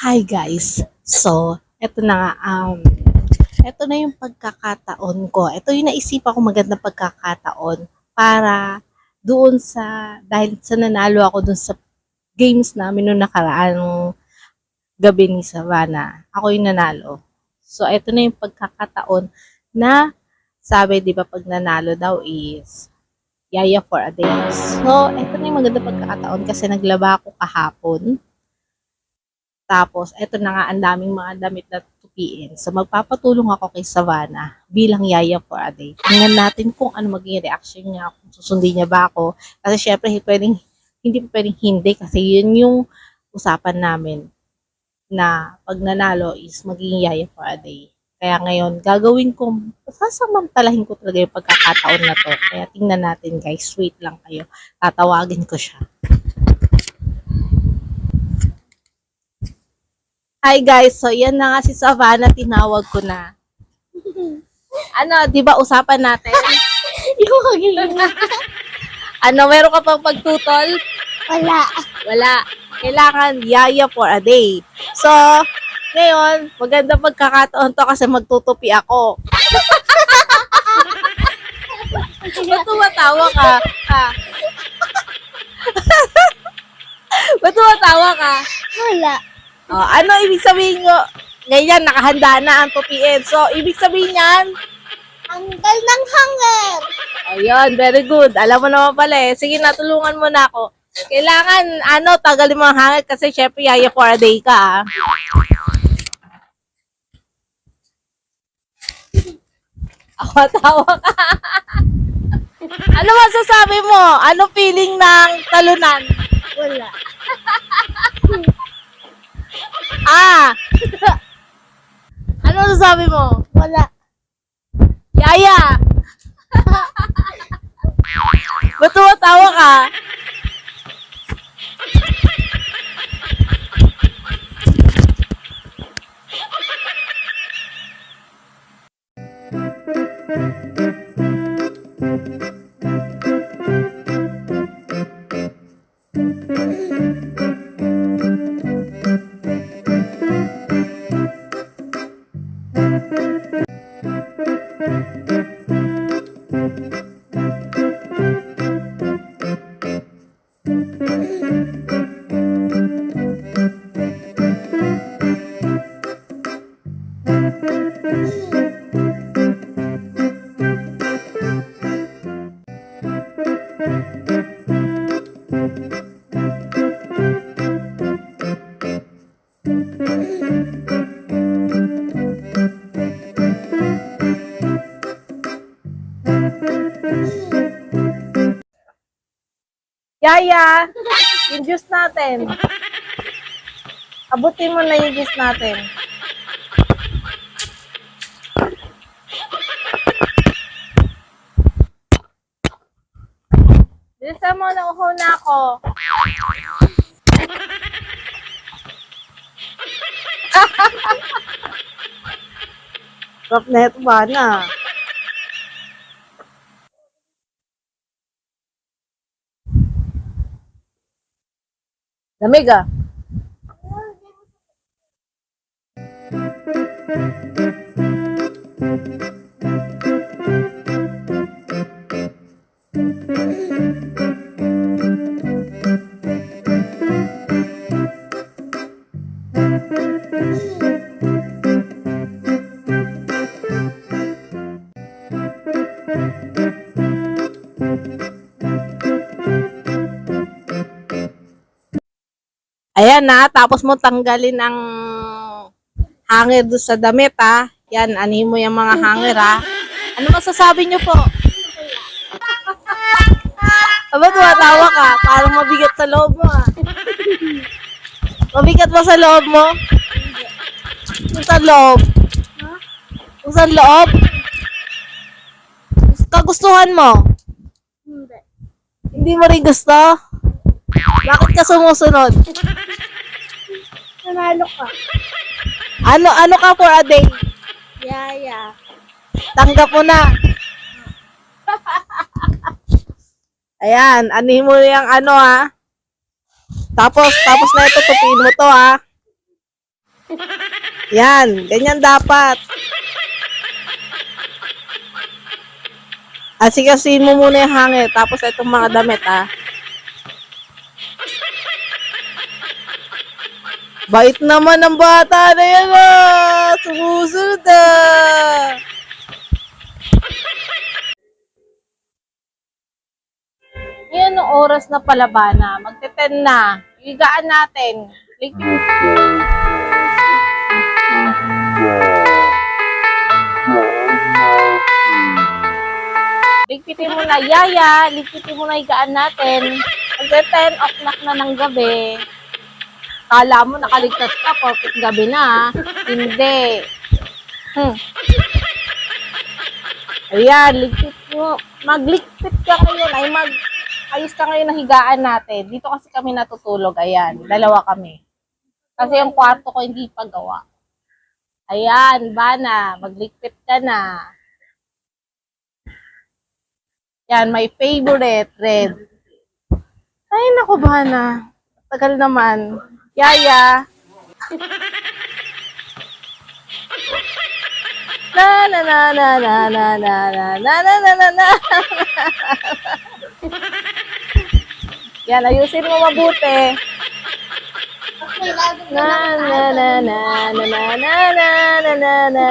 Hi guys. So, eto na nga, eto na yung pagkakataon ko. Ito yung naisipan ko magandang pagkakataon para doon dahil sa nanalo ako doon sa games namin noong nakaraang gabi ni Savannah. Ako yung nanalo. So, eto na yung pagkakataon na sabi, di ba, pag nanalo daw is yaya for a day. So, eto na yung magandang pagkakataon kasi naglaba ako kahapon. Tapos, eto na nga, ang daming mga damit na tupiin. So, magpapatulong ako kay Savannah bilang yaya for a day. Tingnan natin kung ano magiging reaction niya, kung susundin niya ba ako. Kasi syempre, hindi pa pwedeng hindi kasi yun yung usapan namin na pag nanalo is magiging yaya for a day. Kaya ngayon, gagawin ko, sasamantalahin ko talaga yung pagkakataon na to. Kaya tingnan natin guys, wait lang kayo. Tatawagin ko siya. Hi guys, so yan na nga si Savannah, tinawag ko na. Ano, di ba usapan natin? Yung magiging Ano, meron ka pang pagtutol? wala. Wala. Kailangan yaya for a day. So, ngayon, maganda pagkakataon to kasi magtutupi ako. Ba't tumatawa ka? Ha? Ba't tumatawa ka? Wala. Oh, ano ibig sabihin ko? Ganyan, nakahanda na ang tupiin. So, ibig sabihin yan, Tanggal ng hanger. ayun, very good. Alam mo naman pala eh. Sige, natulungan mo na ako. Kailangan, tagalin mo ang hangin kasi syempre yaya for a day ka. Tawa ka. Ano masasabi mo? Ano feeling ng talunan? Wala. Ano masasabi mo? Wala. Yaya! Ba't tumatawa ka? Yaya! Yung juice natin. Abutin mo na yung juice natin. Bilisan mo, nauho na ako. Sarap na ito ba na? Lamig ah. Ayan na, tapos mo tanggalin ang hanger doon sa damit ha. Yan, anin mo yung mga hanger ha. Ano masasabi niyo po? Aba, tumatawa ka. Parang mabigat sa loob mo ha. Mabigat ba sa loob mo? Kung sa loob? Kung sa loob? Kagustuhan mo? Hindi. Hindi mo rin gusto? Bakit ka sumusunod? Nanalo ka. Ano ka for a day? Yaya. Tanggap mo na. Ayan, anin mo yung ano ha. Tapos na ito, tupiin mo to ha. Yan, ganyan dapat. Asikasuhin mo muna yung hangin, tapos itong mga damit, ah. Bait naman ng bata na yan, ah. Sumusunod, ah. Ngayon, ang oras na palabana. Magte-10 na. Higaan natin. Ligpitin mo na, Yaya. Ligpitin mo na higaan natin. Magte-10 o'clock na ng gabi. Kala mo nakaligtas ka, perfect gabi na. Hindi. Ayan, ligpit mo. Magligpit ka ngayon. Ayos ka ngayon na higaan natin. Dito kasi kami natutulog. Ayan, dalawa kami. Kasi yung kwarto ko hindi pa gawa. Ayan, Bana. Magligpit ka na. Yan, my favorite, red. Ay, naku, Bana. Tagal naman. Yaya. Na na na na na na na na na na na na na. Yan, ayusin mo mabuti. Okay, lalo na Na lang na na na na na na na na na na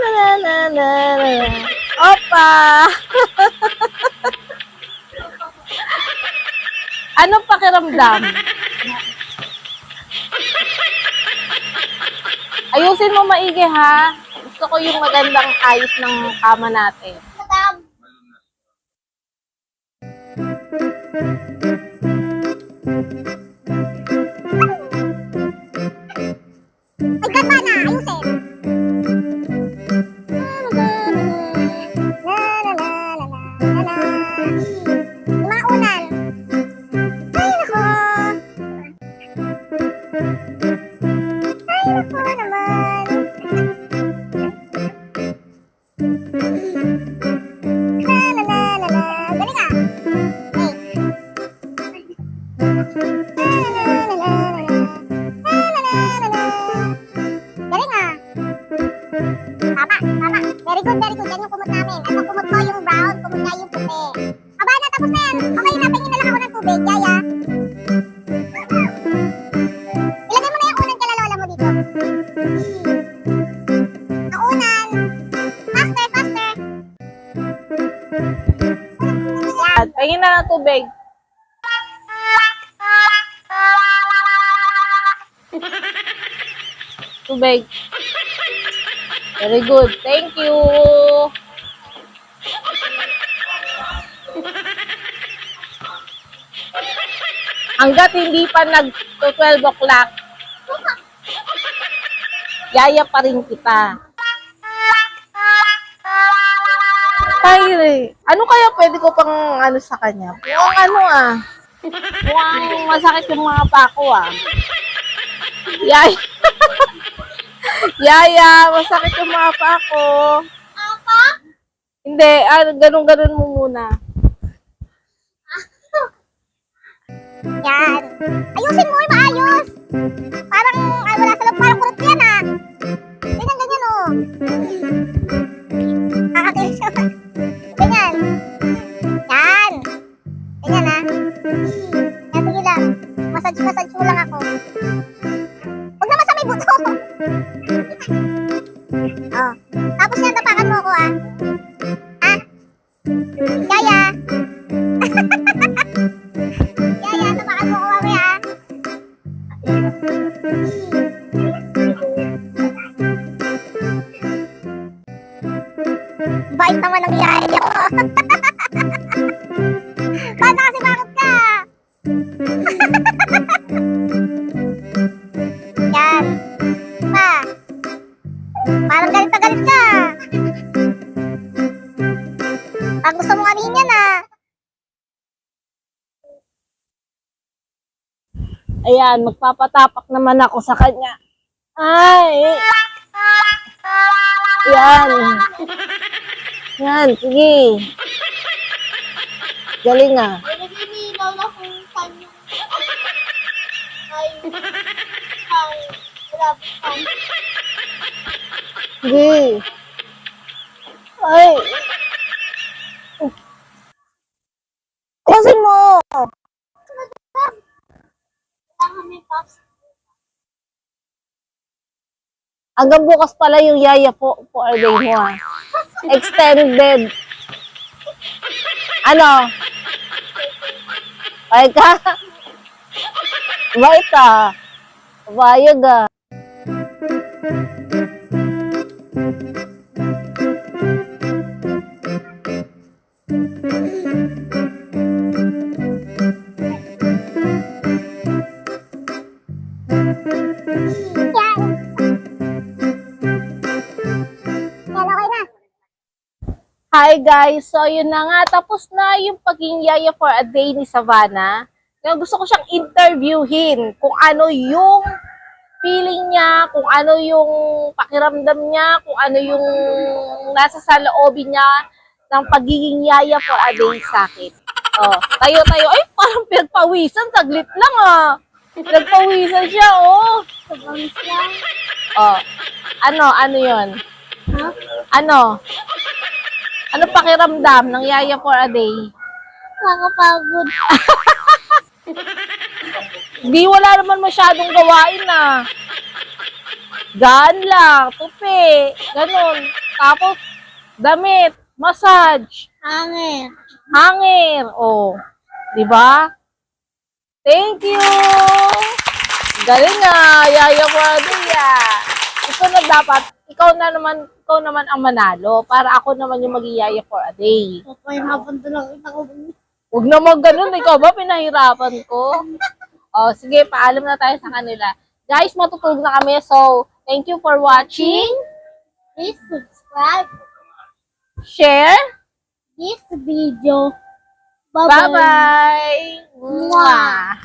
na na na na na. Opa! Anong pakiramdam? Ayusin mo maigi, ha? Gusto ko yung magandang ayos ng kama natin. Madam. Ay, ganda na. Ayusin. Yung mga unan. Ay, nako. Ay, nako naman. Galing ah. Galing ah. Tama, tama. Very good, very good. Yan yung kumot namin. Ito kumot ko yung brown, kumot niya yung puti. Aba na, tapos na yan. Okay, napingin na lang ako ng tubig. Yaya. Ilagay mo na yung unan kala lola mo dito. Ang unan. Faster, faster. At pahingin na ng tubig. Tubig. Very good. Thank you. Hanggat hindi pa nag-12 o'clock, yaya pa rin kita. Tay, ano kaya pwede ko pang ano sa kanya? Mukhang ano ah. Mukhang masakit yung mga pako ah. Yaya. Yaya, masakit yung mga pako. Apa? Hindi, ganun-ganun mo muna. Yan. Ayusin mo yung maayos. Parang, ay, wala sa loob, parang kurot yan ah. Ganyan, ganyan oh. Kakakilis ka. Ganyan. Yan. Ganyan ah. Yan, sige lang. Massage mo lang ako. Huwag naman sa may buto. Oh. Tapos yan, tapakan mo ako ah. Ah? Kaya. Yaya, tapakan mo ko mamaya. Bait naman ng yaya ko. Bata kasi bakit ka? Yan. Pa. Parang galit na galit ka. Ang gusto mong anin yan ah. Ayan, magpapatapak naman ako sa kanya. Ay! Yan. Yan, sige. Galing ah. Nag-inilaw na kung saan yung... Ay, wala Davidson. Sige. Ay. Kusin mo. Kailangan may pass. Hanggang bukas pala yung yaya po a day mo ah. Extended. Ano? Ay ka? Bait ka. Bayag ah. Yan. Yan, okay na. Hi guys! So yun na nga, tapos na yung pagiging yaya for a day ni Savannah. Ngayon gusto ko siyang interviewin kung ano yung feeling niya, kung ano yung pakiramdam niya, kung ano yung nasa sa loobin niya ng pagiging yaya for a day sa akin. Oh, tayo. Ay, parang pinagpawisan. Saglit lang ah. Pinagpawisan siya, oh. Sobrang lang. Oh, ano yun? Ha? Ano? Ano pakiramdam ng yaya for a day? Nakakapagod. Di wala naman masyadong gawain na. Gaan lang, tupi, ganun. Tapos, damit, massage, Hangin. hangir, oh. Di ba? Thank you! Galing nga, yaya for a day ah. Ito na dapat, ikaw naman ang manalo para ako naman yung magiyaya for a day. Papahirapan lang kita ko. Huwag naman ganun, ikaw ba pinahirapan ko? Oh, sige, paalam na tayo sa kanila. Guys, matutulog na kami. So, thank you for watching. Please subscribe Share. this video. Bye-bye. Bye-bye. Mwah.